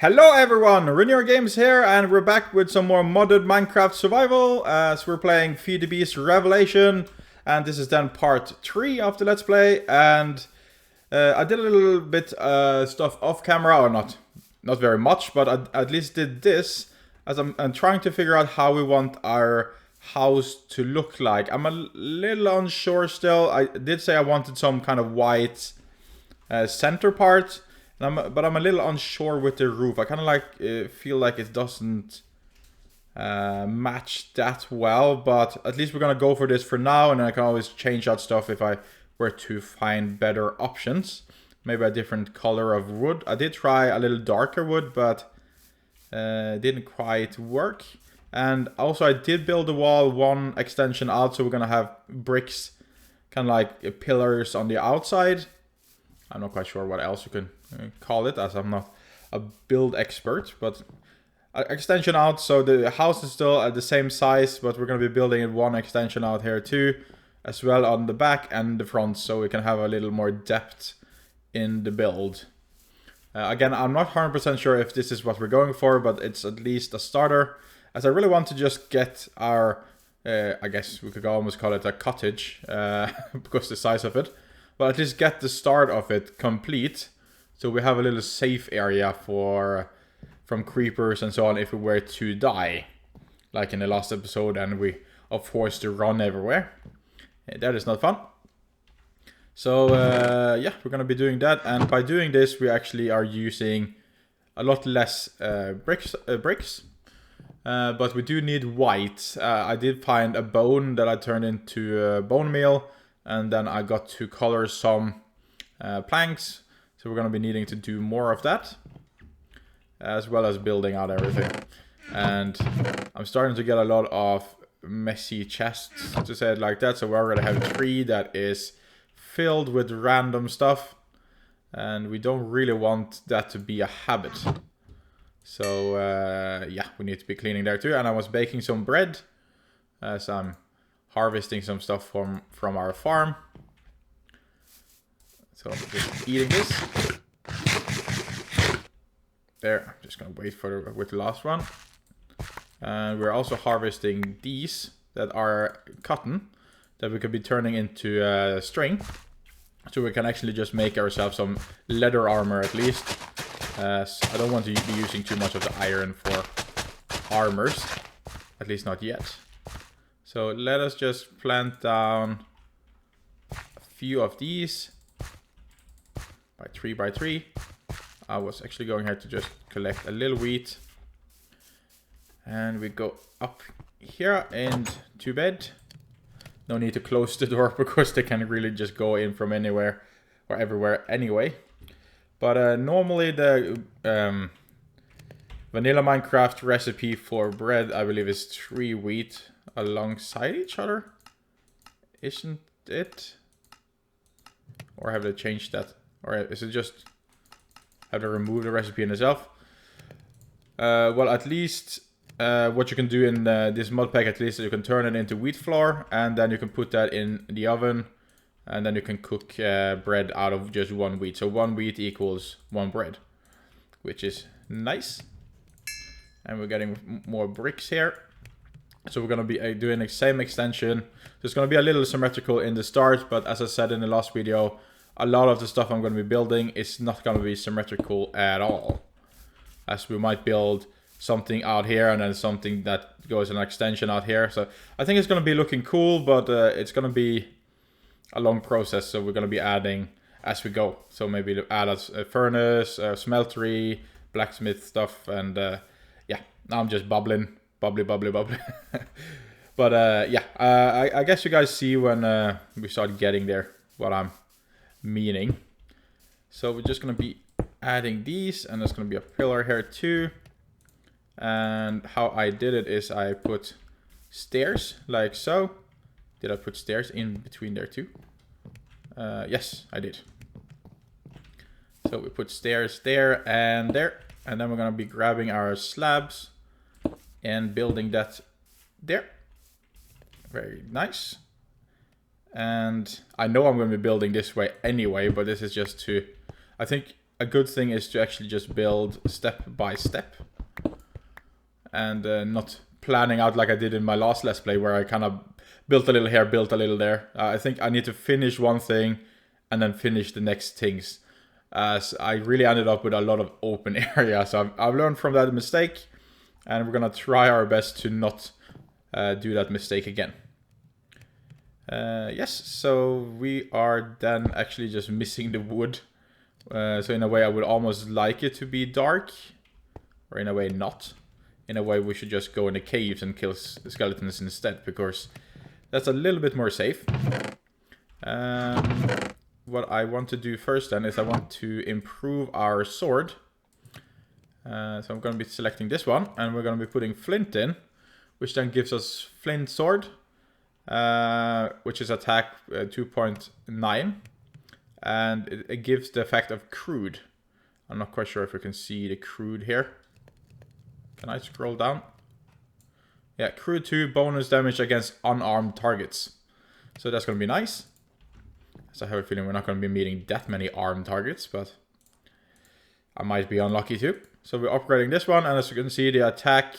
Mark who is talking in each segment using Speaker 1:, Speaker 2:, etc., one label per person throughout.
Speaker 1: Hello everyone, Renir Games here, and we're back with some more modded Minecraft survival as we're playing FTB's Revelation, and this is then part 3 of the Let's Play. And I did a little bit stuff off camera, or not very much, but I at least did this as I'm trying to figure out how we want our house to look like. I'm a little unsure still. I did say I wanted some kind of white center part. But I'm a little unsure with the roof. I kind of feel like it doesn't match that well. But at least we're going to go for this for now. And then I can always change out stuff if I were to find better options. Maybe a different color of wood. I did try a little darker wood, but it didn't quite work. And also I did build the wall one extension out. So we're going to have bricks, kind of like pillars on the outside. I'm not quite sure what else you can call it, as I'm not a build expert, but extension out, so the house is still at the same size, but we're going to be building one extension out here too, as well on the back and the front, so we can have a little more depth in the build. Again, I'm not 100% sure if this is what we're going for, but it's at least a starter, as I really want to just get our, I guess we could almost call it a cottage, because the size of it. But at least get the start of it complete, so we have a little safe area from creepers and so on if we were to die, like in the last episode, and we are forced to run everywhere. That is not fun. So yeah, we're gonna be doing that, and by doing this, we actually are using a lot less bricks. But we do need white. I did find a bone that I turned into bone meal. And then I got to color some planks. So we're going to be needing to do more of that. As well as building out everything. And I'm starting to get a lot of messy chests, to say it like that. So we're going to have a tree that is filled with random stuff. And we don't really want that to be a habit. So yeah, we need to be cleaning there too. And I was baking some bread. So I'm harvesting some stuff from our farm. So I'm just eating this. There, I'm just gonna wait for with the last one. And we're also harvesting these that are cotton that we could be turning into string. So we can actually just make ourselves some leather armor at least. I don't want to be using too much of the iron for armors, at least not yet. So let us just plant down a few of these by 3 by 3. I was actually going here to just collect a little wheat. And we go up here and to bed. No need to close the door because they can really just go in from anywhere or everywhere anyway. But normally the vanilla Minecraft recipe for bread, I believe, is 3 wheat alongside each other, isn't it? Or have they changed that? Or is it just have they removed the recipe in itself? Well, at least what you can do in this mod pack, at least, is you can turn it into wheat flour, and then you can put that in the oven, and then you can cook bread out of just 1 wheat. So 1 wheat equals 1 bread, which is nice. And we're getting more bricks here. So we're going to be doing the same extension. So it's going to be a little symmetrical in the start, but as I said in the last video, a lot of the stuff I'm going to be building is not going to be symmetrical at all. As we might build something out here and then something that goes an extension out here. So I think it's going to be looking cool, but it's going to be a long process. So we're going to be adding as we go. So maybe add a furnace, a smeltery, blacksmith stuff, and yeah, now I'm just bubbly. But yeah, I guess you guys see when we start getting there what I'm meaning. So we're just going to be adding these, and there's going to be a pillar here too. And how I did it is I put stairs like so. Did I put stairs in between there too? Yes, I did. So we put stairs there, and then we're going to be grabbing our slabs and building that there. Very nice. And I know I'm going to be building this way anyway, but this is just to, I think a good thing is to actually just build step by step. And not planning out like I did in my last Let's Play, where I kind of built a little here, built a little there. I think I need to finish one thing and then finish the next things. So I really ended up with a lot of open areas. So I've learned from that mistake, and we're gonna try our best to not do that mistake again. Yes, so we are then actually just missing the wood. So in a way I would almost like it to be dark, or in a way not. In a way we should just go in the caves and kill the skeletons instead, because that's a little bit more safe. What I want to do first then is I want to improve our sword. So I'm going to be selecting this one, and we're going to be putting flint in, which then gives us flint sword, which is attack 2.9, and it gives the effect of crude. I'm not quite sure if we can see the crude here. Can I scroll down? Yeah, crude 2, bonus damage against unarmed targets. So that's going to be nice. So I have a feeling we're not going to be meeting that many armed targets, but I might be unlucky too. So we're upgrading this one, and as you can see, the attack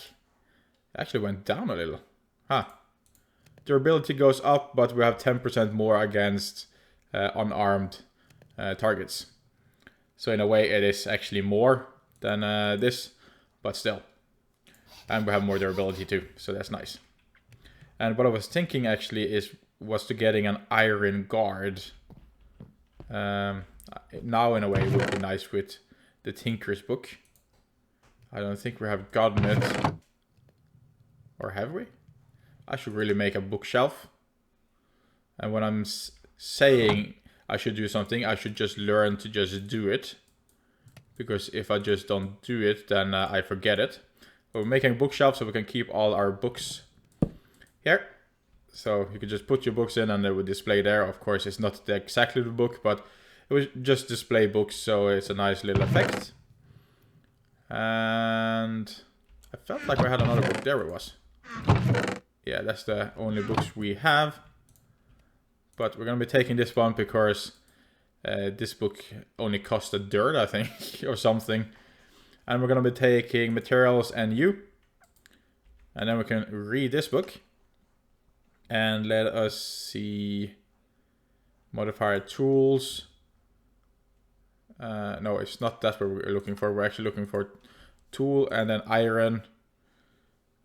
Speaker 1: actually went down a little. Huh. Durability goes up, but we have 10% more against unarmed targets. So in a way, it is actually more than this, but still. And we have more durability too, so that's nice. And what I was thinking actually was to getting an iron guard. Now in a way it would be nice with the Tinker's Book. I don't think we have gotten it. Or have we? I should really make a bookshelf. And when I'm saying I should do something, I should just learn to just do it. Because if I just don't do it, then I forget it. We're making a bookshelf so we can keep all our books here. So you could just put your books in and they would display there. Of course, it's not exactly the book, but it would just display books, so it's a nice little effect. And I felt like we had another book. There it was. Yeah, that's the only books we have. But we're going to be taking this one because this book only cost a dirt, I think, or something. And we're going to be taking materials and you. And then we can read this book. And let us see. Modifier tools. No, it's not that what we're looking for. We're actually looking for tool and then iron.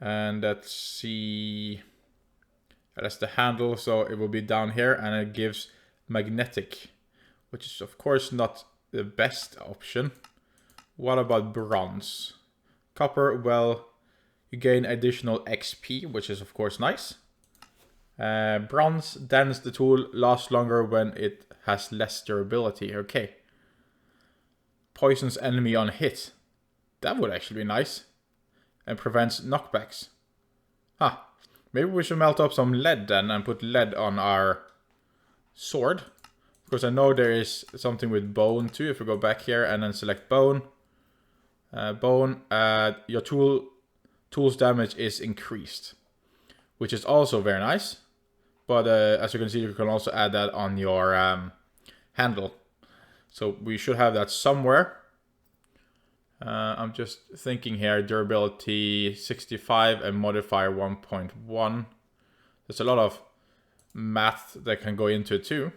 Speaker 1: And let's see. That's the handle, so it will be down here, and it gives magnetic, which is of course not the best option. What about bronze? Copper, well, you gain additional XP, which is of course nice. Bronze, then the tool lasts longer when it has less durability. Okay. Poisons enemy on hit. That would actually be nice. And prevents knockbacks. Huh. Maybe we should melt up some lead then and put lead on our sword. Because I know there is something with bone too. If we go back here and then select bone. Your tool's damage is increased. Which is also very nice. But as you can see, you can also add that on your handle. So we should have that somewhere. I'm just thinking here, durability 65 and modifier 1.1. There's a lot of math that can go into it too.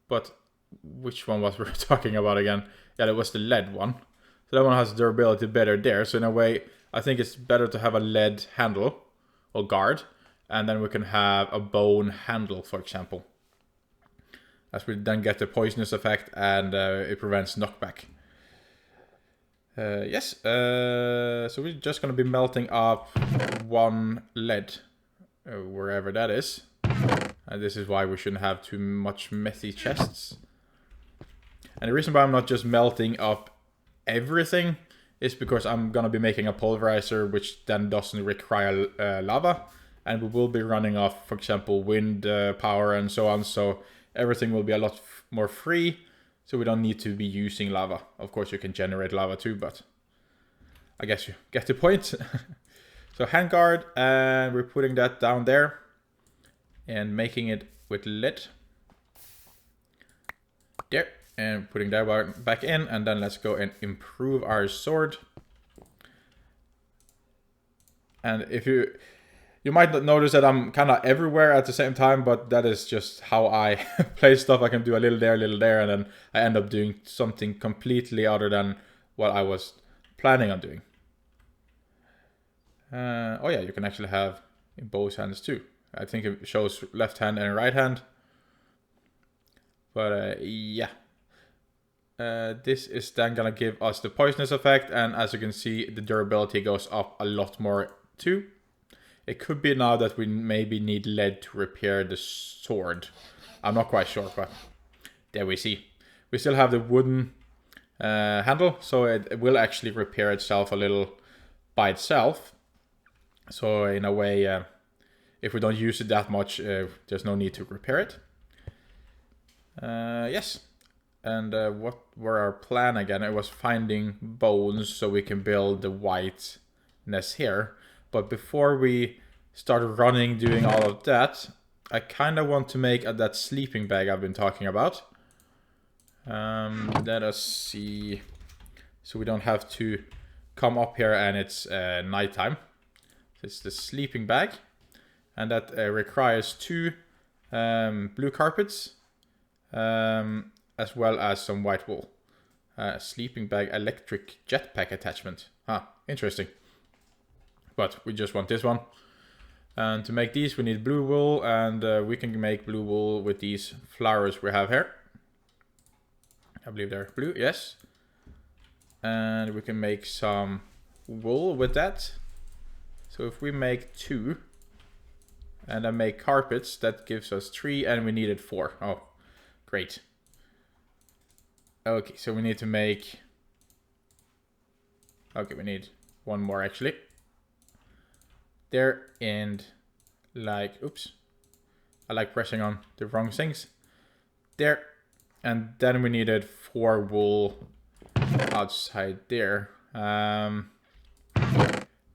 Speaker 1: But which one was we talking about again? Yeah, that was the lead one. So that one has durability better there. So in a way, I think it's better to have a lead handle or guard. And then we can have a bone handle, for example. As we then get the poisonous effect and it prevents knockback. Yes, so we're just going to be melting up one lead, wherever that is. And this is why we shouldn't have too much messy chests. And the reason why I'm not just melting up everything is because I'm going to be making a pulverizer, which then doesn't require lava. And we will be running off, for example, wind power and so on. So everything will be a lot more free. So we don't need to be using lava. Of course, you can generate lava too, but I guess you get the point. So handguard, and we're putting that down there and making it with lead. There. And putting that back in, and then let's go and improve our sword. And if you might not notice that I'm kind of everywhere at the same time, but that is just how I play stuff. I can do a little there, and then I end up doing something completely other than what I was planning on doing. Oh yeah, you can actually have in both hands too. I think it shows left hand and right hand. But yeah. This is then gonna give us the poisonous effect, and as you can see, the durability goes up a lot more too. It could be now that we maybe need lead to repair the sword. I'm not quite sure, but there we see. We still have the wooden handle, so it will actually repair itself a little by itself. So in a way, if we don't use it that much, there's no need to repair it. Yes. And what were our plan again? It was finding bones so we can build the whiteness here. But before we start running, doing all of that, I kind of want to make that sleeping bag I've been talking about. Let us see. So we don't have to come up here and it's nighttime. It's the sleeping bag. And that requires 2 blue carpets. As well as some white wool. Sleeping bag electric jetpack attachment. Interesting. But we just want this one. And to make these we need blue wool, and we can make blue wool with these flowers we have here. I believe they're blue, yes. And we can make some wool with that. So if we make 2 and then make carpets, that gives us 3, and we needed 4. Oh, great. Okay, so we need to make... Okay, we need 1 more actually. There, and like... Oops. I like pressing on the wrong things. There. And then we needed 4 wool outside there.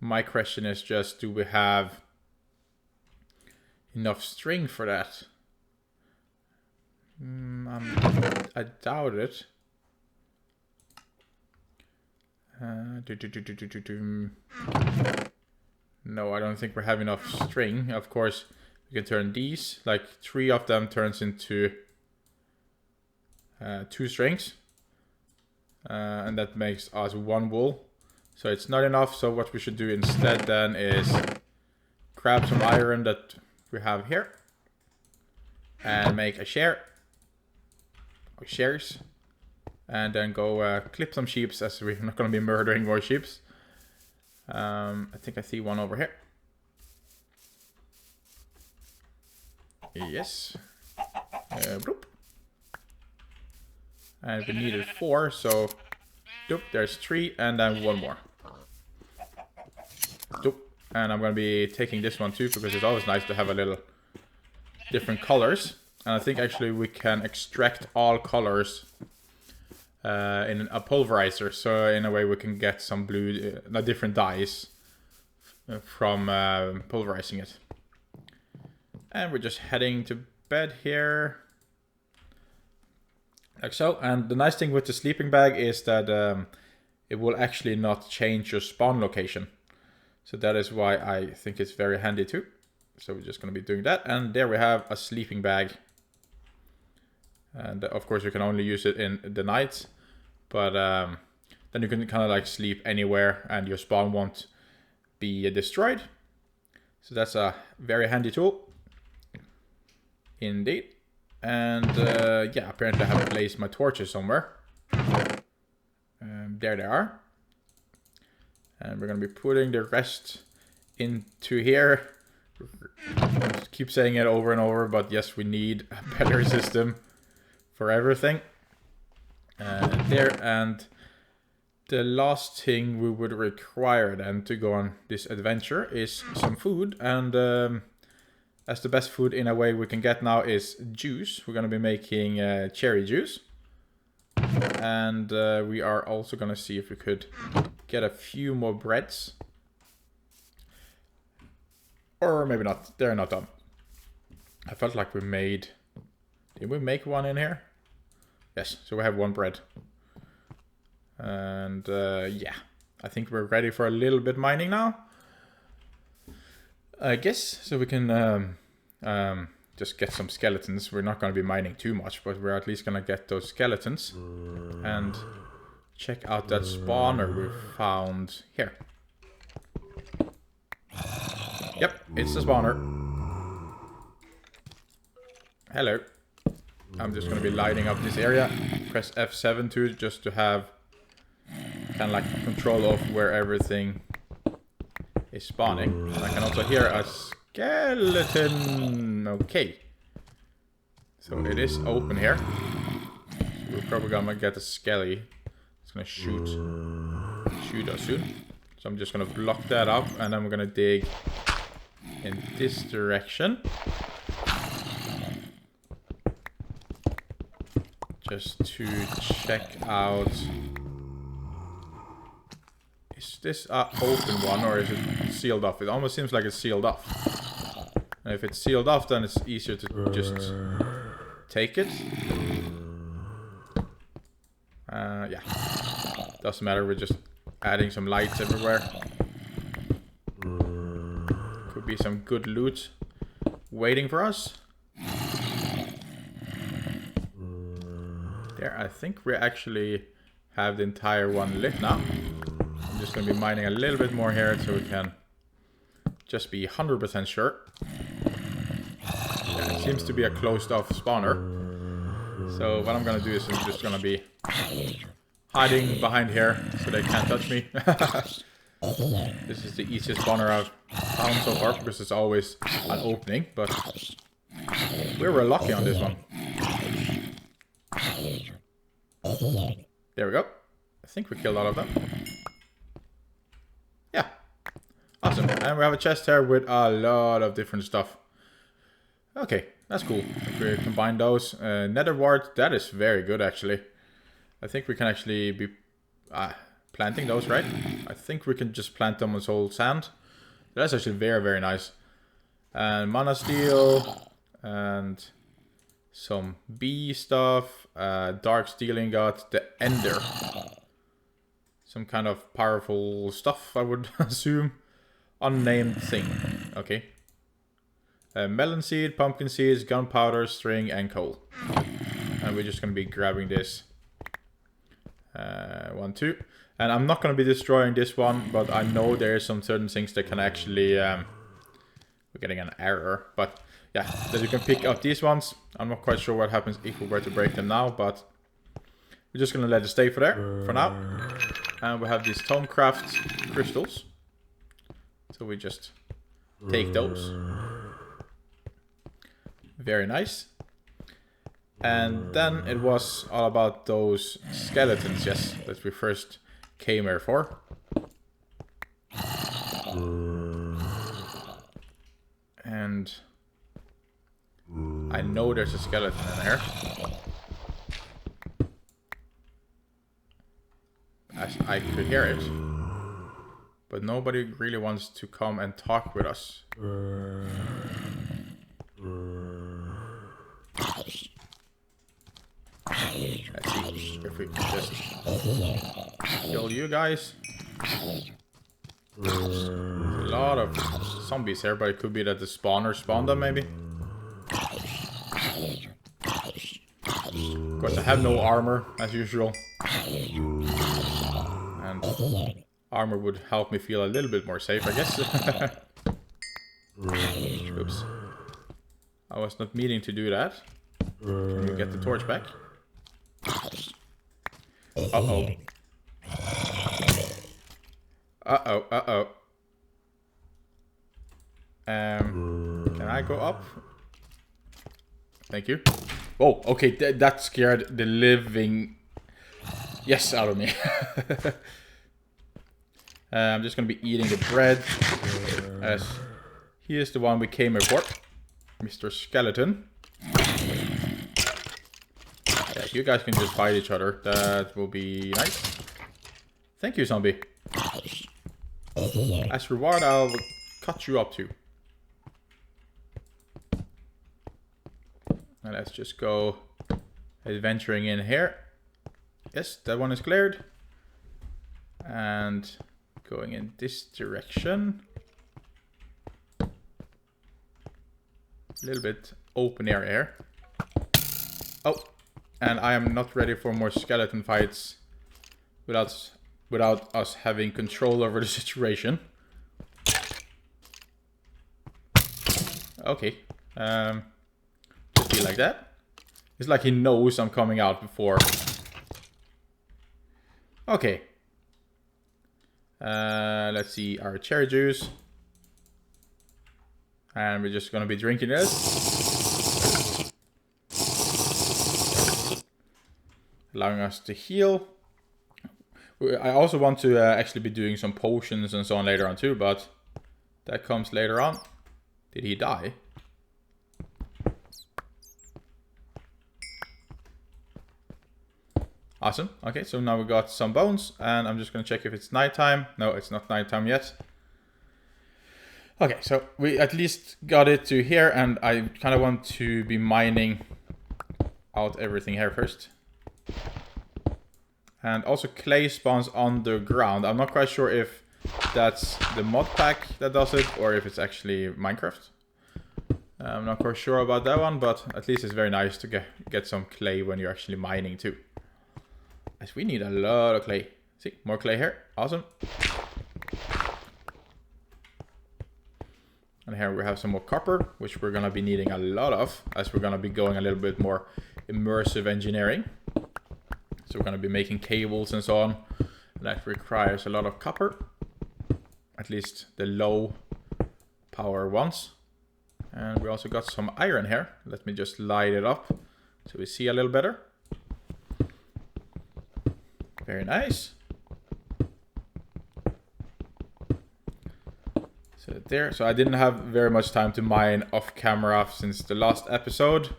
Speaker 1: My question is just, do we have enough string for that? I doubt it. No, I don't think we have enough string. Of course, we can turn these, like 3 of them turns into 2 strings. And that makes us 1 wool. So it's not enough, so what we should do instead then is grab some iron that we have here and make a share. Or shares. And then go clip some sheeps, as we're not going to be murdering more sheeps. I think I see one over here. Yes. Bloop. And we needed 4, so doop, there's 3, and then 1 more. Doop. And I'm going to be taking this one too, because it's always nice to have a little different colors. And I think actually we can extract all colors in a pulverizer, so in a way we can get some blue, different dyes from pulverizing it. And we're just heading to bed here, like so. And the nice thing with the sleeping bag is that it will actually not change your spawn location, so that is why I think it's very handy too. So we're just going to be doing that, and there we have a sleeping bag. And of course you can only use it in the night, but then you can kind of like sleep anywhere and your spawn won't be destroyed. So that's a very handy tool indeed. And yeah, apparently I have placed my torches somewhere. There they are. And we're going to be putting the rest into here. I keep saying it over and over, but yes, we need a better system for everything. There, and the last thing we would require then to go on this adventure is some food. And as the best food in a way we can get now is juice. We're going to be making cherry juice. And we are also going to see if we could get a few more breads. Or maybe not. They're not done. I felt like we made... Did we make one in here? Yes, so we have 1 bread. And yeah, I think we're ready for a little bit mining now. I guess, so we can just get some skeletons. We're not going to be mining too much, but we're at least going to get those skeletons. And check out that spawner we found here. Yep, it's the spawner. Hello. I'm just going to be lighting up this area. Press F7 too, just to have kind of like control of where everything is spawning. I can also hear a skeleton. Okay. So it is open here. So we're probably gonna get a skelly. It's gonna shoot us soon. So I'm just gonna block that up, and then we're gonna dig in this direction. Just to check out. Is this an open one or is it sealed off? It almost seems like it's sealed off. And if it's sealed off, then it's easier to just take it. Yeah. Doesn't matter, we're just adding some lights everywhere. Could be some good loot waiting for us. There, I think we actually have the entire one lit now. I'm just going to be mining a little bit more here so we can just be 100% sure. Yeah, it seems to be a closed off spawner. So what I'm going to do is I'm just going to be hiding behind here so they can't touch me. This is the easiest spawner I've found so far because it's always an opening, but we were lucky on this one. There we go. I think we killed all of them. Yeah. Awesome. And we have a chest here with a lot of different stuff. Okay, that's cool. If we combine those. Nether wart, that is very good actually. I think we can actually be planting those, right? I think we can just plant them on soul sand. That's actually very, very nice. And mana steel. And some bee stuff. Dark steel ingot. The ender. Some kind of powerful stuff, I would assume. Unnamed thing. Okay. Melon seed, pumpkin seeds, gunpowder, string, and coal. And we're just going to be grabbing this. 1, 2. And I'm not going to be destroying this one, but I know there are some certain things that can actually... we're getting an error, but yeah, that you can pick up these ones. I'm not quite sure what happens if we were to break them now, but we're just going to let it stay for there, for now. And we have these Tomecraft crystals. So we just take those. Very nice. And then it was all about those skeletons, yes, that we first came here for. And I know there's a skeleton in there. As I could hear it. But nobody really wants to come and talk with us. Let's see if we can just kill you guys. There's a lot of zombies here, but it could be that the spawner spawned them maybe. Of course, I have no armor as usual. And armor would help me feel a little bit more safe, I guess. Oops. I was not meaning to do that. Can you get the torch back? Uh-oh. Uh-oh, uh-oh. Can I go up? Thank you. Oh, okay, that scared the living yes out of me. I'm just gonna be eating the bread. As he is the one we came here for. Mr. Skeleton. Yeah, you guys can just fight each other. That will be nice. Thank you, zombie. As reward, I'll cut you up too. And let's just go adventuring in here. Yes, that one is cleared. And going in this direction. A little bit open area here. Oh, and I am not ready for more skeleton fights without us having control over the situation. Okay, just be like that. It's like he knows I'm coming out before. Okay. Let's see our cherry juice. And we're just gonna be drinking this. Allowing us to heal. I also want to actually be doing some potions and so on later on too, but that comes later on. Did he die? Awesome. Okay, so now we got some bones, and I'm just gonna check if it's nighttime. No, it's not nighttime yet. Okay, so we at least got it to here, and I kind of want to be mining out everything here first. And also clay spawns on the ground. I'm not quite sure if that's the mod pack that does it, or if it's actually Minecraft. I'm not quite sure about that one, but at least it's very nice to get some clay when you're actually mining too. As we need a lot of clay. See, more clay here. Awesome. And here we have some more copper, which we're going to be needing a lot of, as we're going to be going a little bit more immersive engineering. So we're going to be making cables and so on. That requires a lot of copper. At least the low power ones. And we also got some iron here. Let me just light it up so we see a little better. Very nice. So there. So I didn't have very much time to mine off camera since the last episode.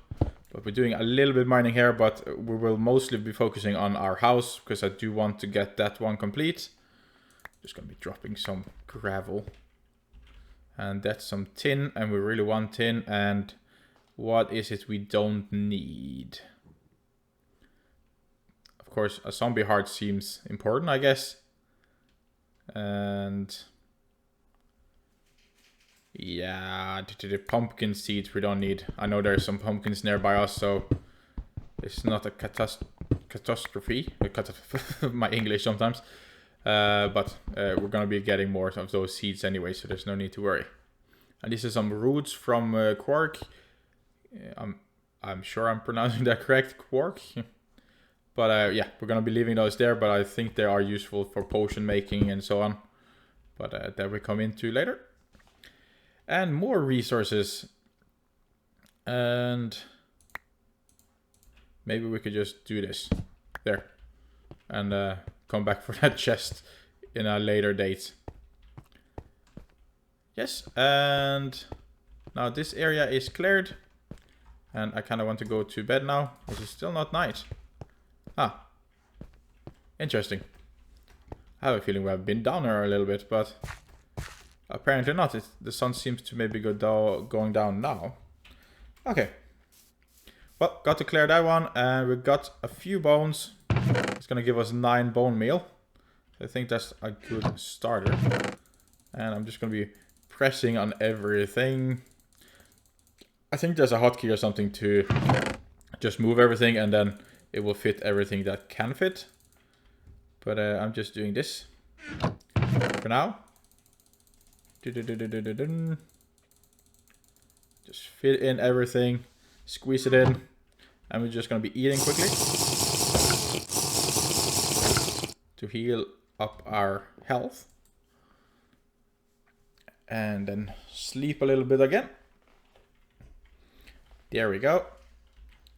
Speaker 1: But we're doing a little bit mining here, but we will mostly be focusing on our house because I do want to get that one complete. Just gonna be dropping some gravel. And that's some tin, and we really want tin. And what is it we don't need? Of course, a zombie heart seems important, I guess. And yeah, the pumpkin seeds we don't need. I know there's some pumpkins nearby us, so it's not a catastrophe. My English sometimes. But we're gonna be getting more of those seeds anyway, so there's no need to worry. And these are some roots from Quark. I'm sure I'm pronouncing that correct, Quark. But yeah, we're gonna be leaving those there, but I think they are useful for potion making and so on. But that we come into later. And more resources. And maybe we could just do this. There. And come back for that chest in a later date. Yes, and now this area is cleared. And I kind of want to go to bed now, which is still not night. Ah, interesting. I have a feeling we have been down here a little bit, but apparently not. The sun seems to maybe going down now. Okay. Well, got to clear that one, and we got a few bones. It's gonna give us 9 bone meal. I think that's a good starter. And I'm just gonna be pressing on everything. I think there's a hotkey or something to just move everything, and then it will fit everything that can fit. But I'm just doing this for now. Just fit in everything, squeeze it in, and we're just gonna be eating quickly to heal up our health. And then sleep a little bit again. There we go.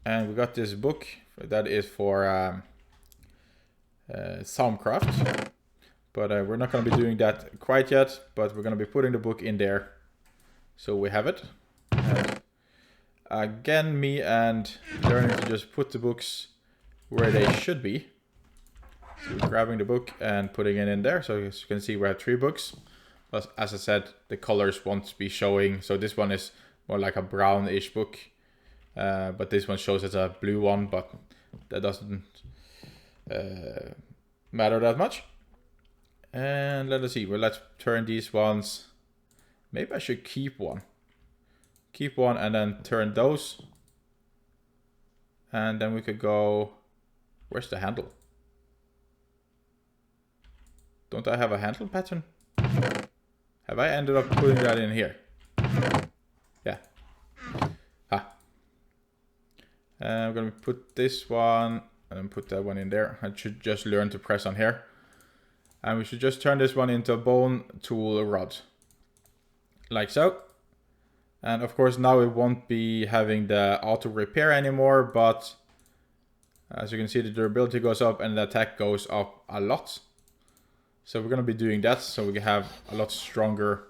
Speaker 1: And we got this book that is for Soundcraft. But we're not going to be doing that quite yet. But we're going to be putting the book in there. So we have it. And again, me and learning to just put the books where they should be. So we're grabbing the book and putting it in there. So as you can see, we have 3 books. But as I said, the colors won't be showing. So this one is more like a brownish book. But this one shows as a blue one, but that doesn't matter that much. And let us see, well, let's turn these ones. Maybe I should keep one. Keep one and then turn those. And then we could go, where's the handle? Don't I have a handle pattern? Have I ended up putting that in here? Yeah. I'm gonna put this one and put that one in there. I should just learn to press on here. And we should just turn this one into a bone tool rod. Like so. And of course now it won't be having the auto repair anymore, but as you can see the durability goes up and the attack goes up a lot. So we're gonna be doing that so we can have a lot stronger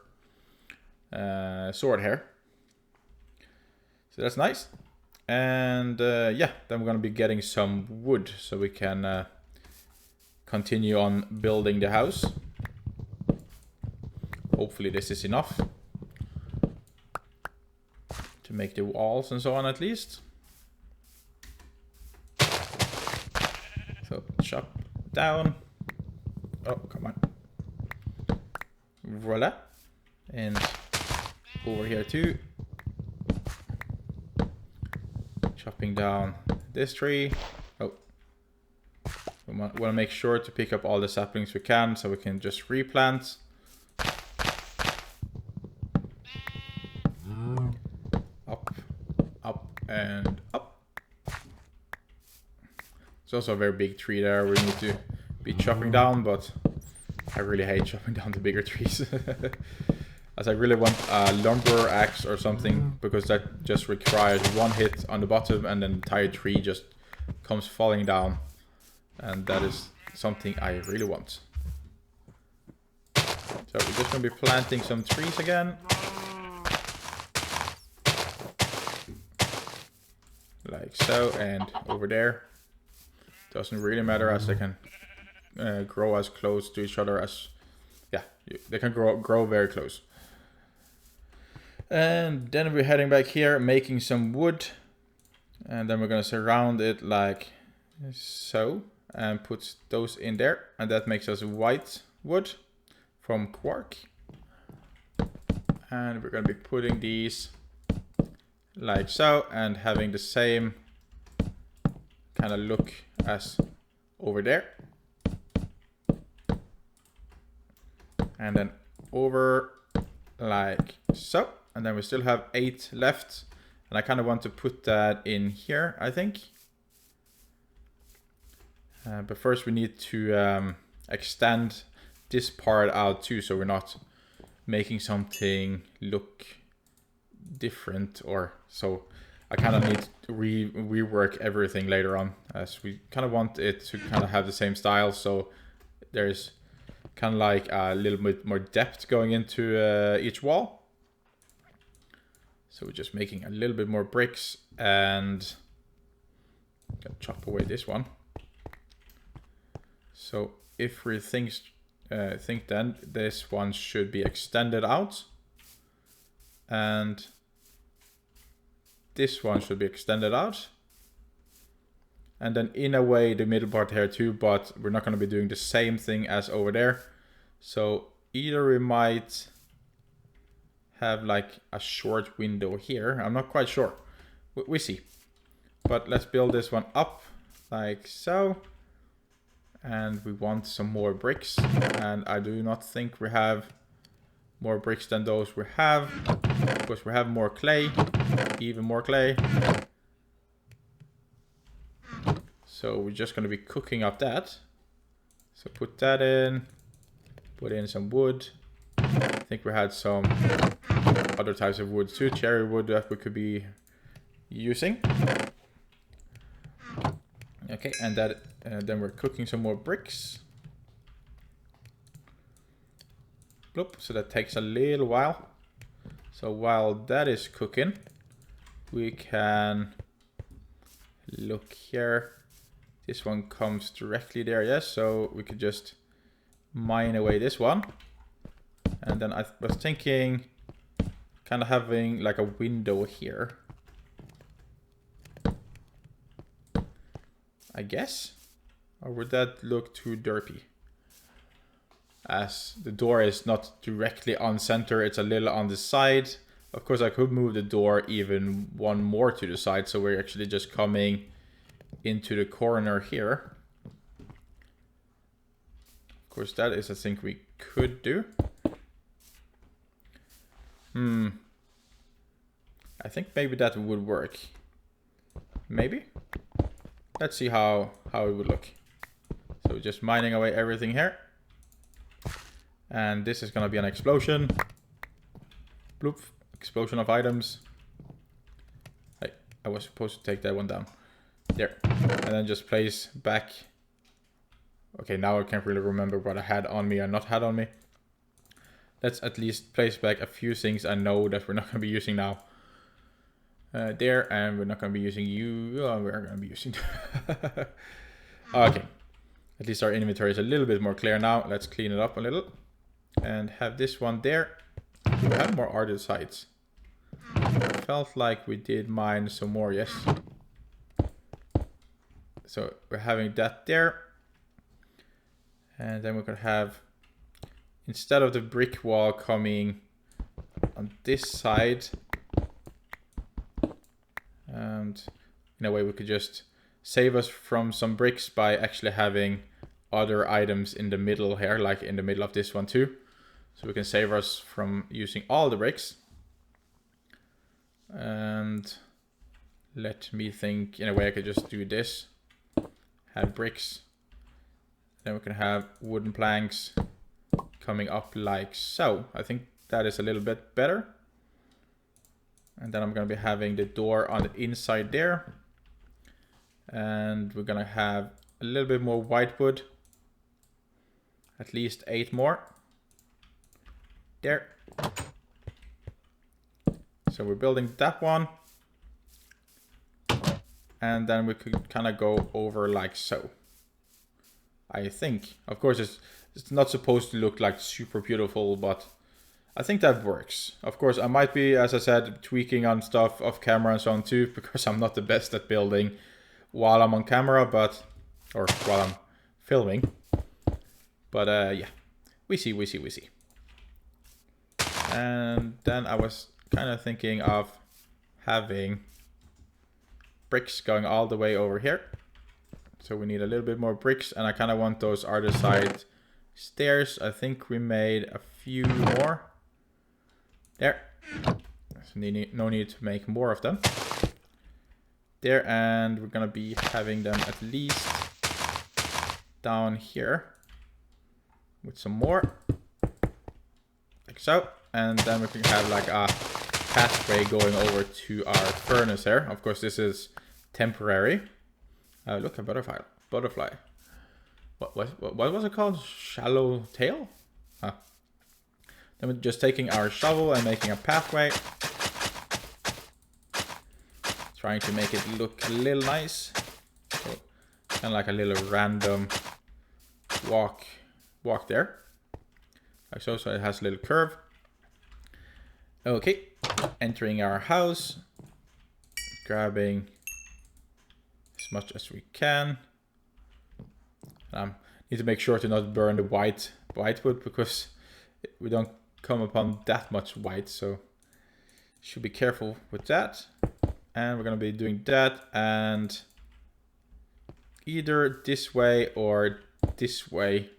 Speaker 1: sword here. So that's nice. And yeah, then we're gonna be getting some wood so we can continue on building the house. Hopefully this is enough to make the walls and so on at least. So chop down. Oh, come on. Voila. And over here too. Chopping down this tree. Oh. We want to make sure to pick up all the saplings we can so we can just replant. Up, up, and up. It's also a very big tree there we need to be chopping down, but I really hate chopping down the bigger trees. As I really want a lumber axe or something, because that just requires one hit on the bottom and then the entire tree just comes falling down. And that is something I really want. So we're just going to be planting some trees again. Like so, and over there. Doesn't really matter as they can grow as close to each other as... Yeah, they can grow very close. And then we're heading back here, making some wood. And then we're going to surround it like so. And put those in there. And that makes us white wood from Quark. And we're going to be putting these like so. And having the same kind of look as over there. And then over like so. And then we still have 8 left. And I kind of want to put that in here, I think. But first we need to extend this part out too, so we're not making something look different, or so. I kind of need to rework everything later on, as we kind of want it to kind of have the same style, so there's kind of like a little bit more depth going into each wall. So we're just making a little bit more bricks, and I'm gonna chop away this one. So if we think then this one should be extended out, and this one should be extended out, and then in a way the middle part here too, but we're not going to be doing the same thing as over there. So either we might have like a short window here, I'm not quite sure, we see. But let's build this one up like so. And we want some more bricks, and I do not think we have more bricks than those we have, because we have more clay, even more clay. So we're just going to be cooking up that. So put that in, put in some wood. I think we had some other types of wood too, cherry wood that we could be using. Okay, and that then we're cooking some more bricks. Bloop, so that takes a little while. So while that is cooking, we can look here. This one comes directly there, yes, so we could just mine away this one. And then I was thinking kind of having like a window here. I guess. Or would that look too derpy? As the door is not directly on center, it's a little on the side. Of course, I could move the door even one more to the side, so we're actually just coming into the corner here. Of course, that is a thing we could do. I think maybe that would work. Maybe. Let's see how it would look. So just mining away everything here. And this is gonna be an explosion. Bloop. Explosion of items. Hey, I was supposed to take that one down. There. And then just place back. Okay, now I can't really remember what I had on me or not had on me. Let's at least place back a few things I know that we're not going to be using now. There, and we're not going to be using you. Oh, we're going to be using... Okay. At least our inventory is a little bit more clear now. Let's clean it up a little. And have this one there. Do we have more artist sites? Felt like we did mine some more, yes. So we're having that there. And then we're going to have, instead of the brick wall coming on this side, and in a way we could just save us from some bricks by actually having other items in the middle here, like in the middle of this one too. So we can save us from using all the bricks. And let me think, in a way I could just do this. Have bricks. Then we can have wooden planks coming up like so. I think that is a little bit better. And then I'm going to be having the door on the inside there. And we're going to have a little bit more white wood. At least 8 more. There. So we're building that one. And then we could kind of go over like so. I think. Of course, it's not supposed to look like super beautiful, but I think that works. Of course, I might be, as I said, tweaking on stuff off camera and so on too, because I'm not the best at building while I'm on camera, but, or while I'm filming. But yeah, we see. And then I was kind of thinking of having bricks going all the way over here. So we need a little bit more bricks, and I kind of want those other side stairs. I think we made a few more. There. So no need to make more of them. There, and we're gonna be having them at least down here with some more. Like so. And then we can have like a pathway going over to our furnace here. Of course, this is temporary. Look, a butterfly. What was it called? Shallow tail? Huh. Then we're just taking our shovel and making a pathway. Trying to make it look a little nice. So, kind of like a little random walk there. Like so, so it has a little curve. Okay, entering our house. Grabbing as much as we can. Need to make sure to not burn the white wood, because we don't come upon that much white, so should be careful with that. And we're gonna be doing that, and either this way or this way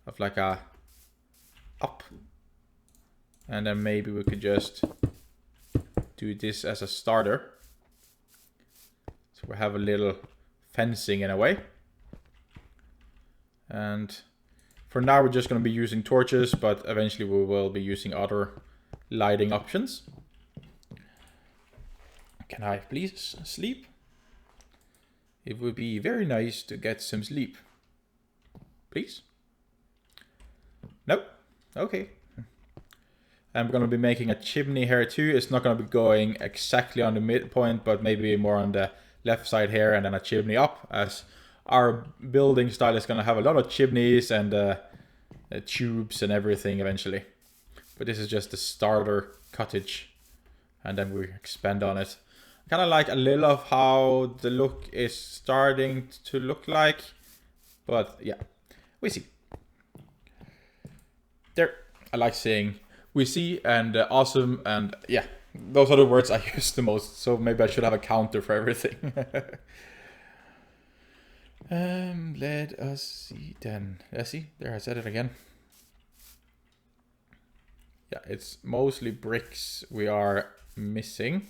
Speaker 1: of like a up, and then maybe we could just do this as a starter. So we have a little fencing in a way. And for now we're just going to be using torches, but eventually we will be using other lighting options. Can I please sleep? It would be very nice to get some sleep. Please? Nope. Okay. I'm going to be making a chimney here too. It's not going to be going exactly on the midpoint, but maybe more on the left side here, and then a chimney up, as our building style is going to have a lot of chimneys and tubes and everything eventually. But this is just the starter cottage, and then we expand on it. Kind of like a little of how the look is starting to look like. But yeah, we see. There, I like saying we see and awesome, and yeah, those are the words I use the most. So maybe I should have a counter for everything. Let us see then. Let's see, there I said it again. Yeah, it's mostly bricks we are missing.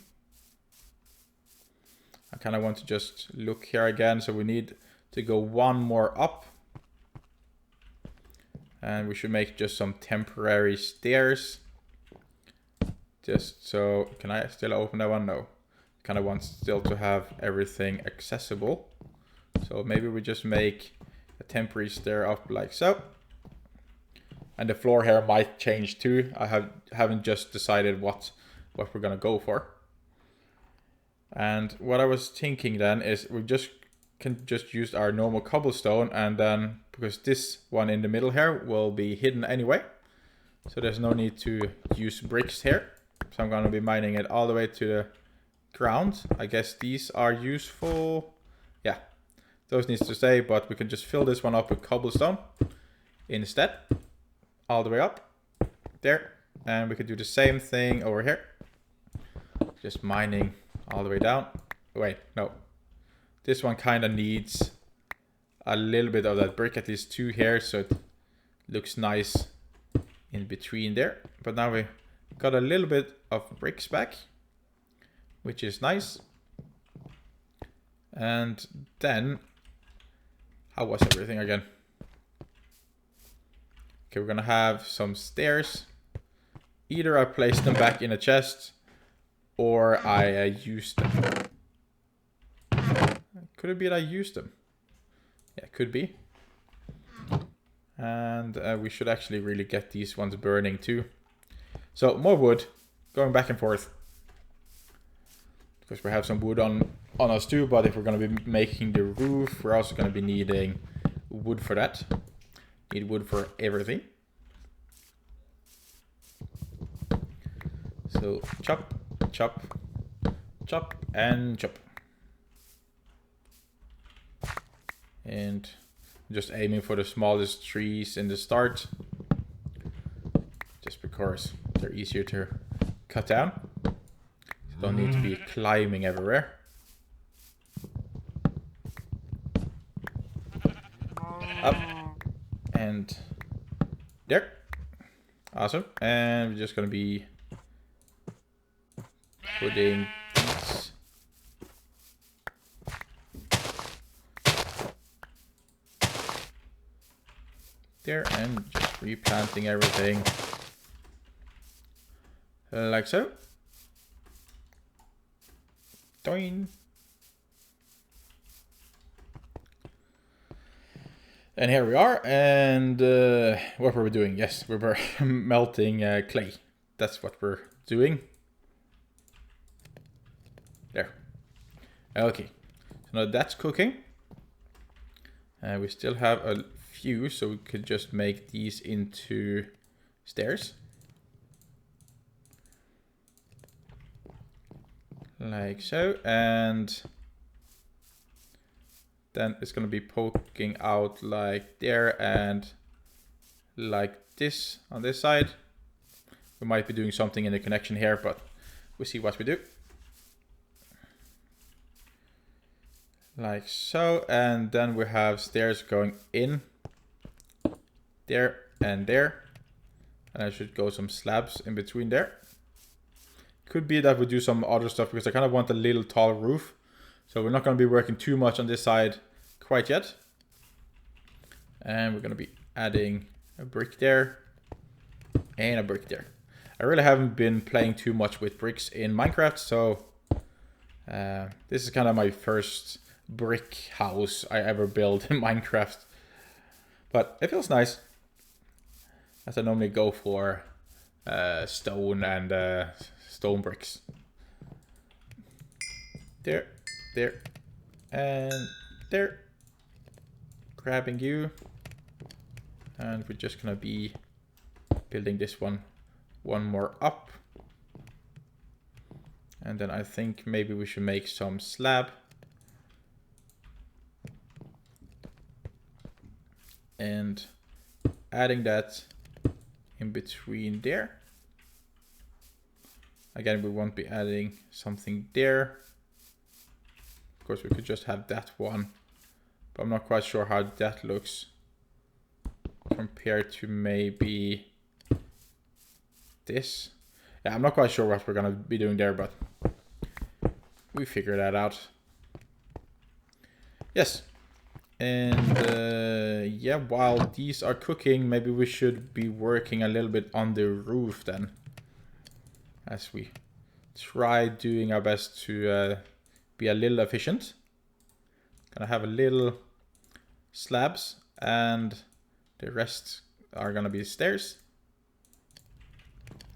Speaker 1: I kind of want to just look here again, so we need to go one more up. And we should make just some temporary stairs. Just so, can I still open that one? No. Kind of want still to have everything accessible. So maybe we just make a temporary stair up like so. And the floor here might change too. I haven't just decided what we're gonna go for. And what I was thinking then is we can just use our normal cobblestone, and then because this one in the middle here will be hidden anyway, so there's no need to use bricks here. So I'm gonna be mining it all the way to the ground. I guess these are useful. Yeah, those needs to stay, but we can just fill this one up with cobblestone instead, all the way up there. And we could do the same thing over here, just mining all the way down. Wait, no. This one kind of needs a little bit of that brick, at least 2 here, so it looks nice in between there. But now we got a little bit of bricks back, which is nice. And then, how was everything again? Okay, we're gonna have some stairs. Either I place them back in a chest, or I used them. Could it be that I used them? Yeah, could be. And we should actually really get these ones burning too. So more wood, going back and forth. Because we have some wood on us too, but if we're going to be making the roof, we're also going to be needing wood for that. Need wood for everything. So chop, chop, chop, and chop. And just aiming for the smallest trees in the start, just because they're easier to cut down. So don't need to be climbing everywhere. Up and there. Awesome. And we're just gonna be putting these there and just replanting everything like so. Doing. And here we are, and what were we doing? Yes, we were melting clay. That's what we're doing. There. Okay, so now that's cooking. And we still have a few, so we could just make these into stairs. Like so, and then it's going to be poking out like there and like this on this side. We might be doing something in the connection here, but we'll see what we do. Like so, and then we have stairs going in there and there, and I should go some slabs in between there. Could be that we do some other stuff because I kind of want a little tall roof, so we're not going to be working too much on this side quite yet. And we're going to be adding a brick there and a brick there. I really haven't been playing too much with bricks in Minecraft, so this is kind of my first brick house I ever built in Minecraft. But it feels nice, as I normally go for stone and stone bricks. There, there, and there. Grabbing you. And we're just gonna be building this one more up. And then I think maybe we should make some slab. And adding that in between there. Again, we won't be adding something there. Of course, we could just have that one. But I'm not quite sure how that looks compared to maybe this. Yeah, I'm not quite sure what we're gonna be doing there, but we figure that out. Yes. And yeah, while these are cooking, maybe we should be working a little bit on the roof then. As we try doing our best to be a little efficient. Gonna have a little slabs and the rest are gonna be stairs.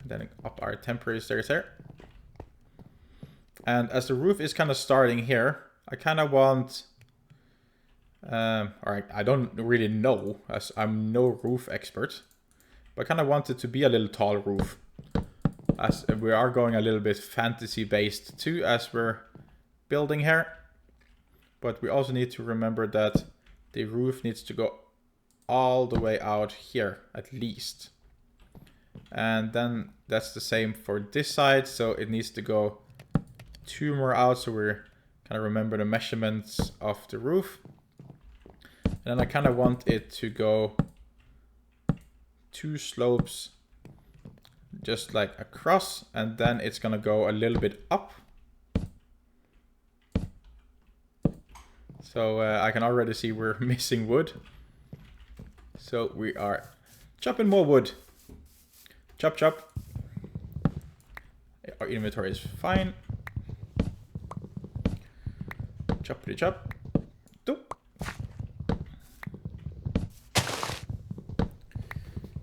Speaker 1: And then up our temporary stairs here. And as the roof is kind of starting here, I kind of want... Alright, I don't really know, as I'm no roof expert. But I kind of want it to be a little tall roof. As we are going a little bit fantasy based too, as we're building here. But we also need to remember that the roof needs to go all the way out here, at least. And then that's the same for this side, so it needs to go 2 more out, so we're kind of remember the measurements of the roof. And then I kind of want it to go 2 slopes just like across, and then it's gonna go a little bit up. So I can already see we're missing wood. So we are chopping more wood. Chop, chop. Our inventory is fine. Choppity chop. Doop.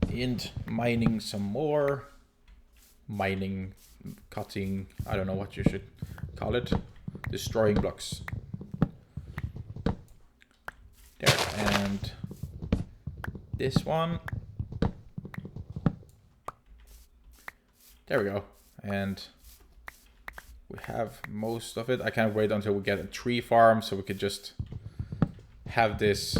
Speaker 1: And mining some more. Mining, cutting, I don't know what you should call it. Destroying blocks. There, and this one. There we go. And we have most of it. I can't wait until we get a tree farm so we could just have this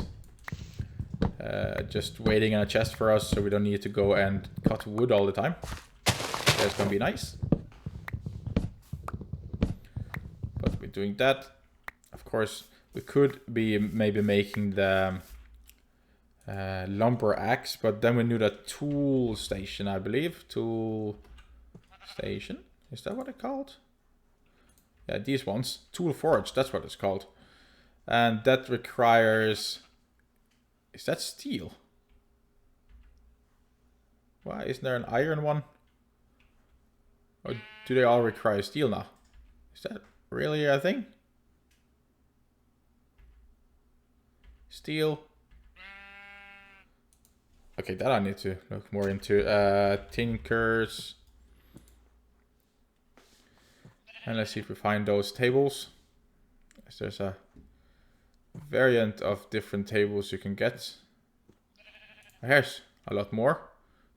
Speaker 1: just waiting in a chest for us so we don't need to go and cut wood all the time. That's gonna be nice. But we're doing that. Of course, we could be maybe making the lumber axe, but then we need a tool station, I believe. Tool station? Is that what it's called? Yeah, these ones. Tool forge, that's what it's called. And that requires... Is that steel? Why isn't there an iron one? Or do they all require steel now? Is that really a thing? Steel. Okay, that I need to look more into. Tinkers. And let's see if we find those tables. There's a variant of different tables you can get. Here's a lot more.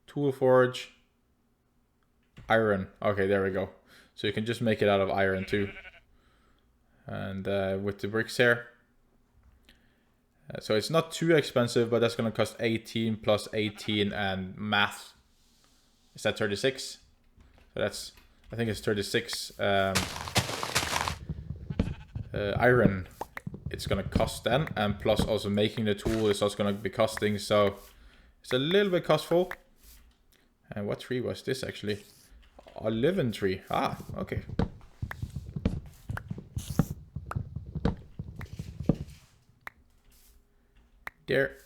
Speaker 1: Tool forge. Iron. Okay, there we go. So you can just make it out of iron too. And with the bricks here. So it's not too expensive, but that's going to cost 18 plus 18 and math. Is that 36? So that's, I think it's 36 iron it's going to cost then. And plus also making the tool is also going to be costing. So it's a little bit costful. And what tree was this actually? A living tree. Ah, okay. There.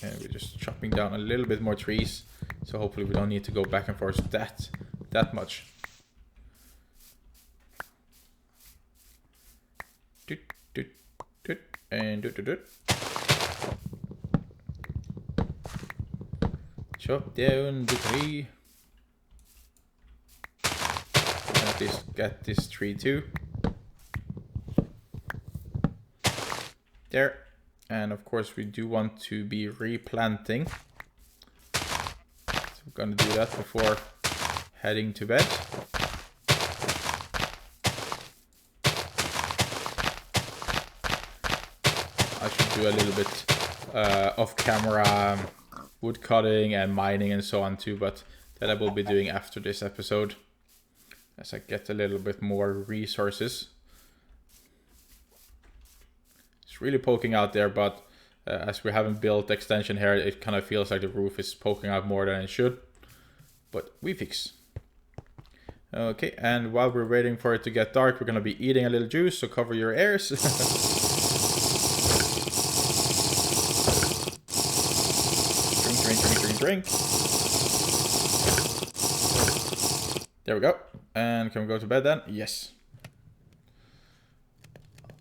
Speaker 1: And we're just chopping down a little bit more trees. So hopefully we don't need to go back and forth that much. Doot, doot, doot, and doot, doot, doot. Chop down the tree. And at least get this tree too. There. And of course we do want to be replanting. So we're gonna do that before heading to bed. do a little bit off camera wood cutting and mining and so on too, but that I will be doing after this episode as I get a little bit more resources. It's really poking out there, but as we haven't built the extension here, it kind of feels like the roof is poking out more than it should, but we fix. Okay, and while we're waiting for it to get dark, we're gonna be eating a little juice, so cover your ears. Drink. There we go. And can we go to bed then? Yes.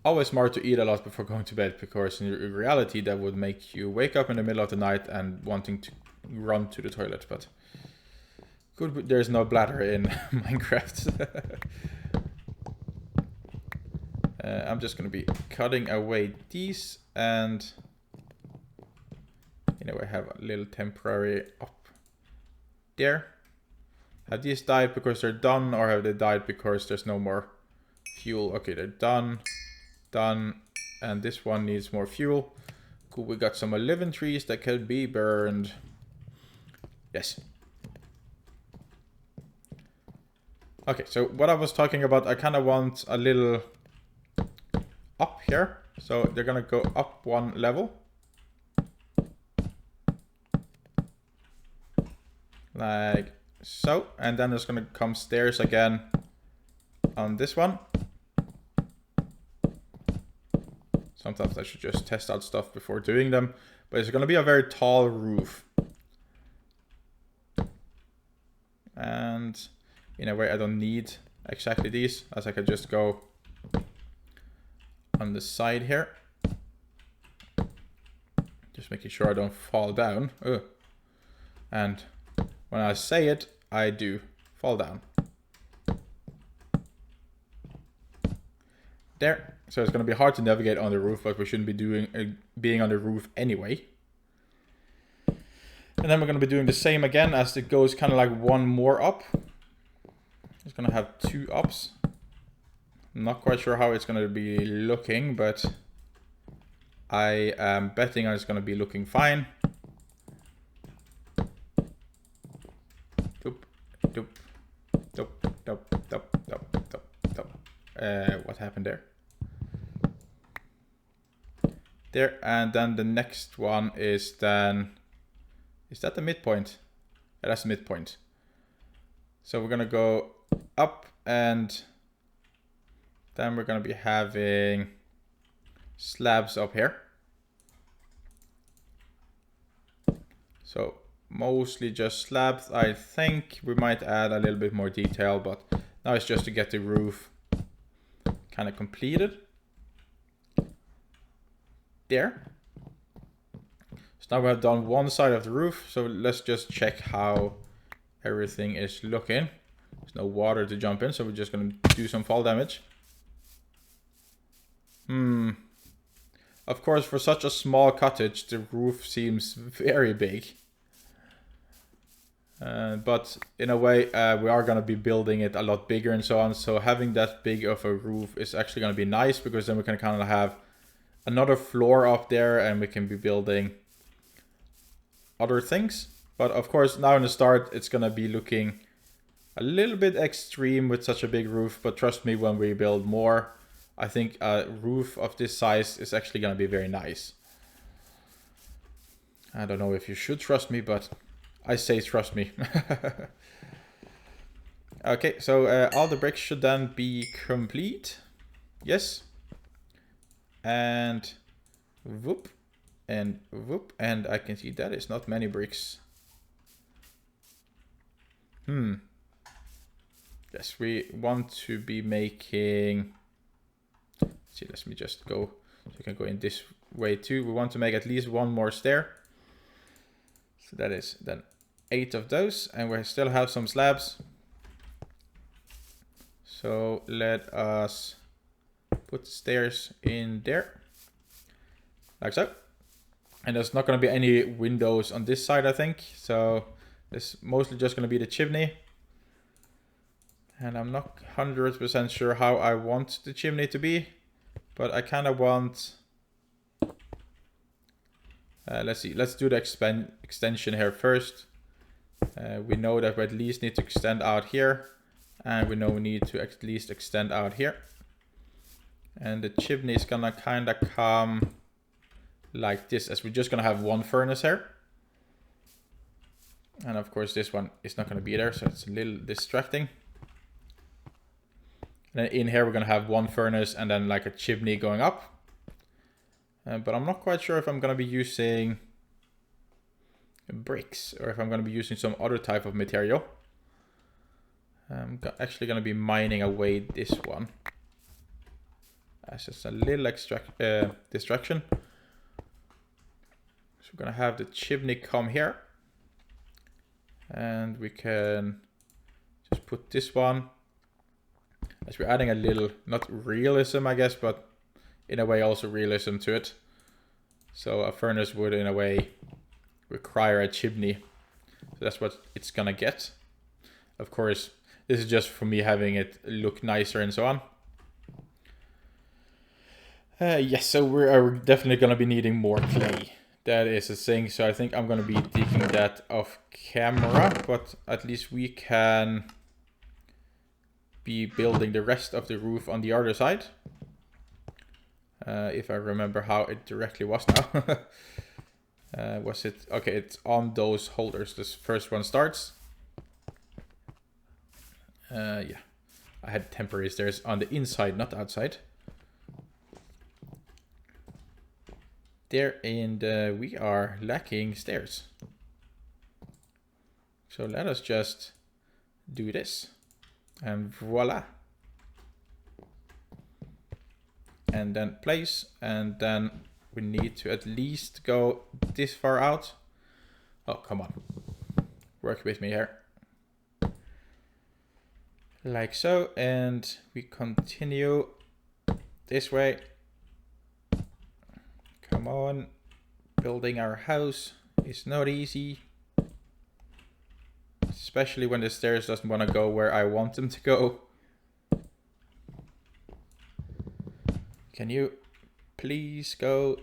Speaker 1: Always smart to eat a lot before going to bed, because in reality that would make you wake up in the middle of the night and wanting to run to the toilet, but good, there's no bladder in Minecraft. I'm just going to be cutting away these, and you know, I have a little temporary up there. Have these died because they're done, or have they died because there's no more fuel? Okay, they're done. Done. And this one needs more fuel. Cool, we got some living trees that can be burned. Yes. Okay, so what I was talking about, I kind of want a little up here. So they're gonna go up one level. Like so. And then there's gonna come stairs again on this one. Sometimes I should just test out stuff before doing them. But it's gonna be a very tall roof. And in a way I don't need exactly these, as I could just go on the side here. Just making sure I don't fall down. Ugh. And when I say it, I do fall down. There. So it's going to be hard to navigate on the roof, but we shouldn't be doing being on the roof anyway. And then we're going to be doing the same again, as it goes kind of like one more up. It's going to have 2 ups. I'm not quite sure how it's going to be looking, but I am betting it's going to be looking fine. Doop, doop, doop, doop, doop, doop, doop, doop. What happened there? There, and then the next one is then, is that the midpoint? Yeah, that's the midpoint. So we're gonna go up, and then we're gonna be having slabs up here. So mostly just slabs. I think we might add a little bit more detail, but now it's just to get the roof kind of completed. There. So now we have done one side of the roof, so let's just check how everything is looking. There's no water to jump in, so we're just going to do some fall damage. Of course, for such a small cottage, the roof seems very big. But in a way, we are going to be building it a lot bigger and so on, so having that big of a roof is actually going to be nice, because then we can kind of have another floor up there, and we can be building other things. But of course, now in the start, it's gonna be looking a little bit extreme with such a big roof, but trust me, when we build more, I think a roof of this size is actually gonna be very nice. I don't know if you should trust me, but I say trust me. Okay, so all the bricks should then be complete. Yes. And whoop, and whoop, and I can see that is not many bricks. Yes, we want to be making, let's see, let me just go, so we can go in this way too. We want to make at least one more stair. So that is then 8 of those, and we still have some slabs. So let us put stairs in there, like so. And there's not going to be any windows on this side, I think. So it's mostly just going to be the chimney. And I'm not 100% sure how I want the chimney to be, but I kind of want Let's see. Let's do the extension here first. We know that we at least need to extend out here. And we know we need to at least extend out here. And the chimney is gonna kind of come like this, as we're just gonna have one furnace here. And of course this one is not gonna be there, so it's a little distracting. And then in here we're gonna have one furnace and then like a chimney going up. But I'm not quite sure if I'm gonna be using bricks or if I'm gonna be using some other type of material. I'm actually gonna be mining away this one. That's just a little distraction. So we're gonna have the chimney come here. And we can just put this one. As we're adding a little, not realism I guess, but in a way also realism to it. So a furnace would in a way require a chimney. So that's what it's gonna get. Of course, this is just for me having it look nicer and so on. Yes, so we're definitely going to be needing more clay. That is a thing, so I think I'm going to be digging that off camera, but at least we can be building the rest of the roof on the other side. If I remember how it directly was now. Was it? Okay, it's on those holders. This first one starts. Yeah, I had temporary stairs on the inside, not outside. There, and we are lacking stairs. So let us just do this. And voila. And then place, and then we need to at least go this far out. Oh, come on. Work with me here. Like so, and we continue this way. Come on, building our house is not easy. Especially when the stairs doesn't want to go where I want them to go. Can you please go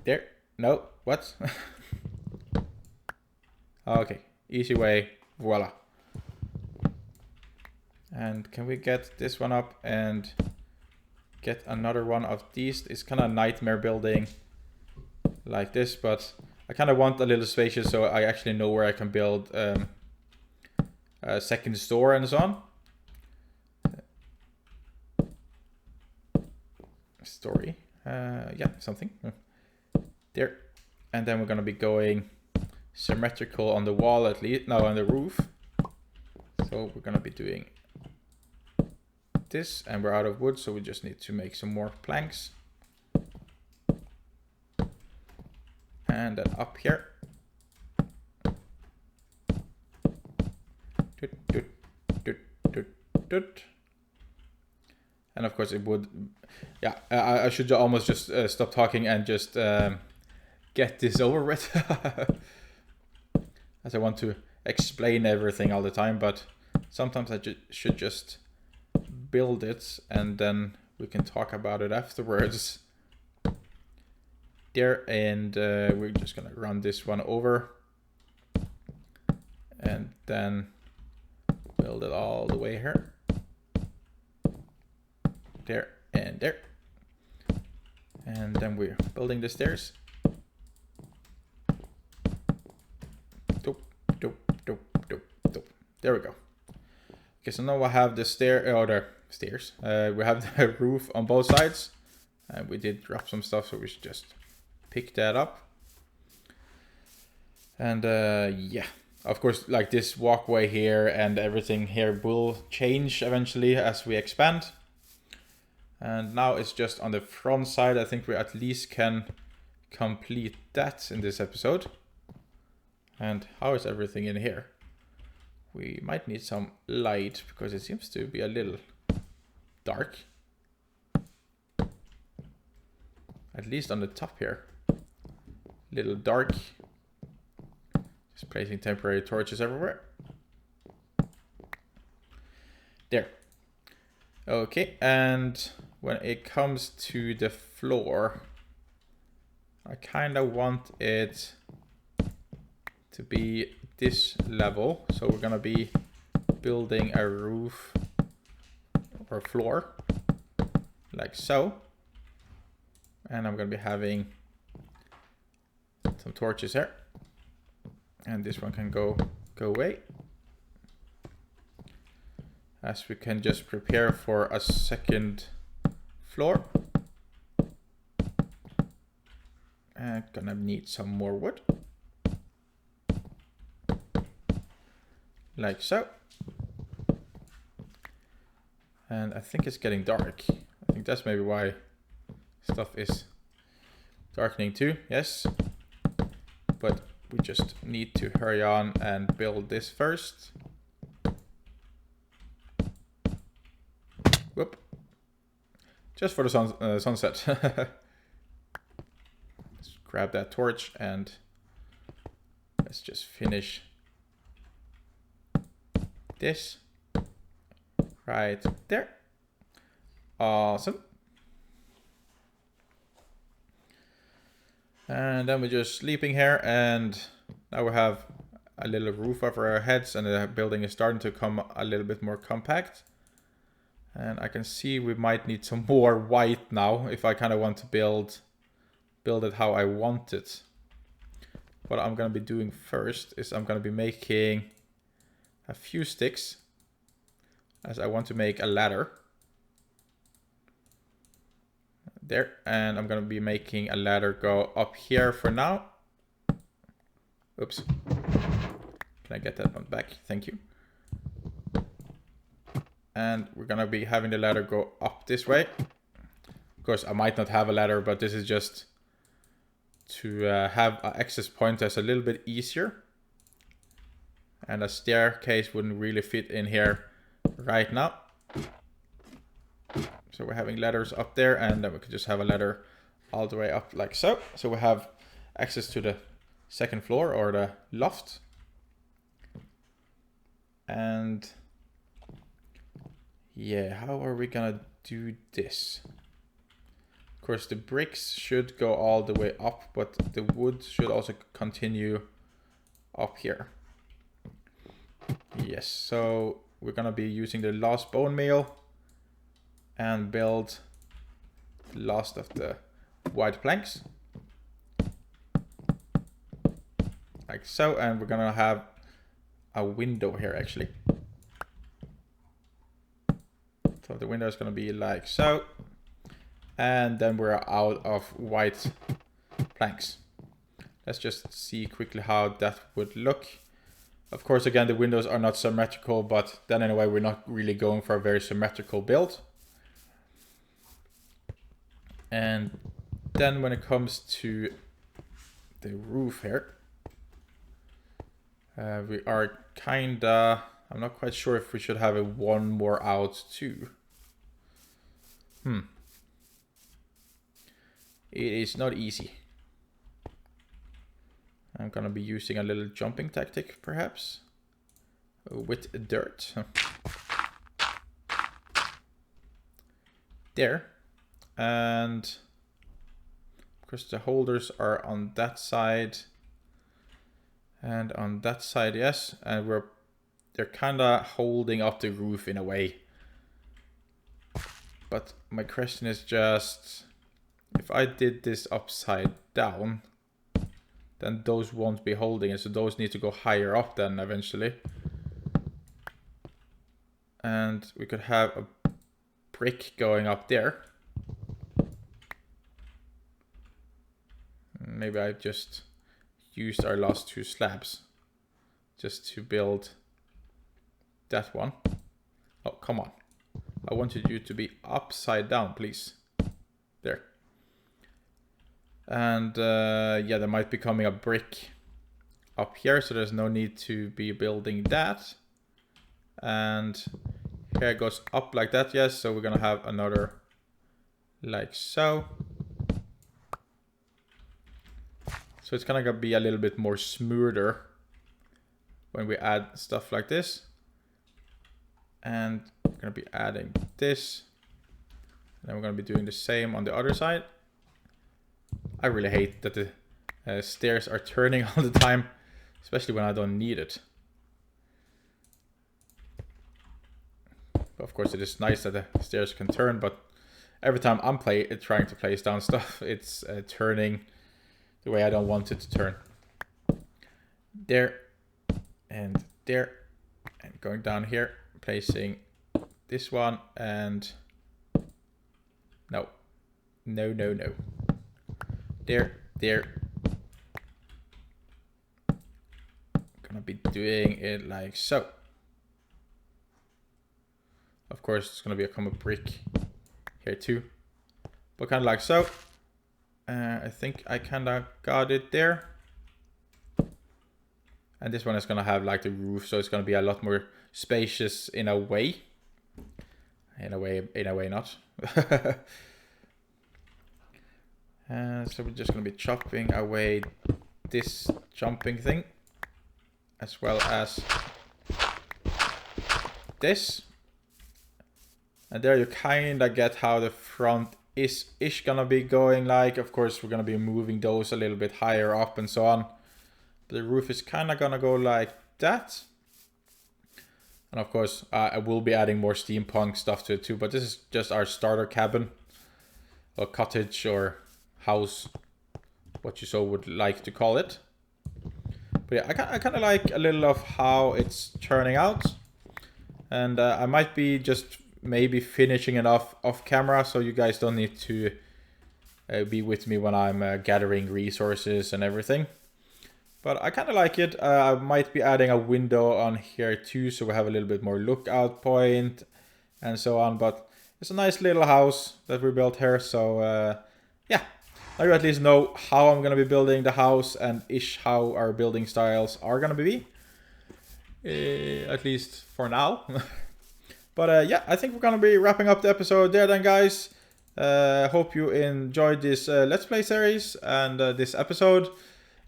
Speaker 1: there? No, what? Okay, easy way, voila. And can we get this one up and get another one of these? It's kind of nightmare building like this, but I kind of want a little spacious so I actually know where I can build a second store and so on. Story, yeah, something there. And then we're gonna be going symmetrical on the wall at least, no, on the roof. So we're gonna be doing this, and we're out of wood, so we just need to make some more planks. And then up here. And of course it would, yeah, I should almost just stop talking and just get this over with. As I want to explain everything all the time, but sometimes I should just build it and then we can talk about it afterwards. There, and we're just gonna run this one over and then build it all the way here. There and there. And then we're building the stairs. There we go. Okay, so now I have the stairs. We have the roof on both sides. And we did drop some stuff, so we should just pick that up. And yeah, of course, like this walkway here and everything here will change eventually as we expand. And now it's just on the front side. I think we at least can complete that in this episode. And how is everything in here? We might need some light because it seems to be a little dark. At least on the top here. Little dark. Just placing temporary torches everywhere. There. Okay, and when it comes to the floor, I kind of want it to be this level. So we're gonna be building a roof or floor like so. And I'm gonna be having some torches here. And this one can go away. As we can just prepare for a second floor. And gonna need some more wood. Like so. And I think it's getting dark. I think that's maybe why stuff is darkening too. Yes. But we just need to hurry on and build this first. Whoop. Just for the sunset. Let's grab that torch and let's just finish this right there. Awesome. And then we're just sleeping here, and now we have a little roof over our heads, and the building is starting to come a little bit more compact. And I can see we might need some more white now if I kind of want to build it how I want it. What I'm going to be doing first is I'm going to be making a few sticks, as I want to make a ladder. There, and I'm going to be making a ladder go up here for now. Oops. Can I get that one back? Thank you. And we're going to be having the ladder go up this way. Of course, I might not have a ladder, but this is just to have an access point that's a little bit easier. And a staircase wouldn't really fit in here right now. So we're having ladders up there, and then we could just have a ladder all the way up like so. So we have access to the second floor or the loft. And yeah, how are we gonna do this? Of course, the bricks should go all the way up, but the wood should also continue up here. Yes, so we're gonna be using the last bone meal and build the last of the white planks. Like so, and we're gonna have a window here actually. So the window is gonna be like so. And then we're out of white planks. Let's just see quickly how that would look. Of course, again, the windows are not symmetrical, but then anyway, we're not really going for a very symmetrical build. And then when it comes to the roof here, we are kinda, I'm not quite sure if we should have a one more out too. It is not easy. I'm gonna be using a little jumping tactic perhaps with dirt. There. And of course the holders are on that side and on that side, yes, and they're kind of holding up the roof in a way. But my question is just, if I did this upside down, then those won't be holding it, so those need to go higher up then eventually. And we could have a brick going up there. Maybe I just used our last two slabs just to build that one. Oh, come on. I wanted you to be upside down, please. There. And yeah, there might be coming a brick up here, so there's no need to be building that. And here it goes up like that, yes, so we're gonna have another like so. So it's gonna be a little bit more smoother when we add stuff like this. And we're gonna be adding this. And then we're gonna be doing the same on the other side. I really hate that the stairs are turning all the time, especially when I don't need it. But of course, it is nice that the stairs can turn, but every time I'm trying to place down stuff, it's turning the way I don't want it to turn. There, and there, and going down here, placing this one, and no. There. Gonna be doing it like so. Of course, it's gonna become a brick here too, but kind of like so. I think I kind of got it there. And this one is gonna have like the roof, so it's gonna be a lot more spacious in a way. In a way not. So we're just gonna be chopping away this jumping thing, as well as this. And there you kinda get how the front is gonna be going like. Of course, we're gonna be moving those a little bit higher up and so on. But the roof is kinda gonna go like that. And of course, I will be adding more steampunk stuff to it too, but this is just our starter cabin, or cottage, or house, what you so would like to call it. But yeah, I kind of like a little of how it's turning out. And I might be just maybe finishing it off camera, so you guys don't need to be with me when I'm gathering resources and everything. But I kind of like it. I might be adding a window on here too, so we have a little bit more lookout point and so on. But it's a nice little house that we built here. So yeah, now you at least know how I'm going to be building the house and how our building styles are going to be. At least for now. But yeah, I think we're going to be wrapping up the episode there then, guys. Hope you enjoyed this Let's Play series and this episode,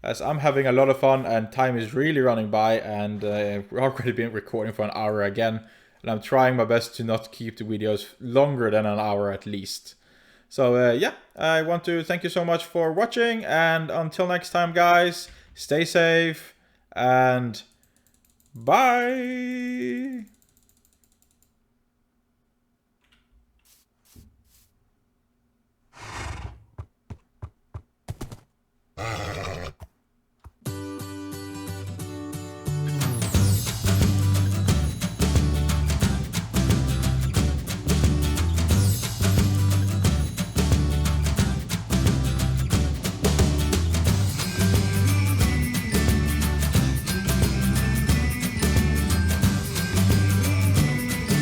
Speaker 1: as I'm having a lot of fun and time is really running by, and we've already been recording for an hour again, and I'm trying my best to not keep the videos longer than an hour at least. So yeah, I want to thank you so much for watching, and until next time, guys, stay safe and bye!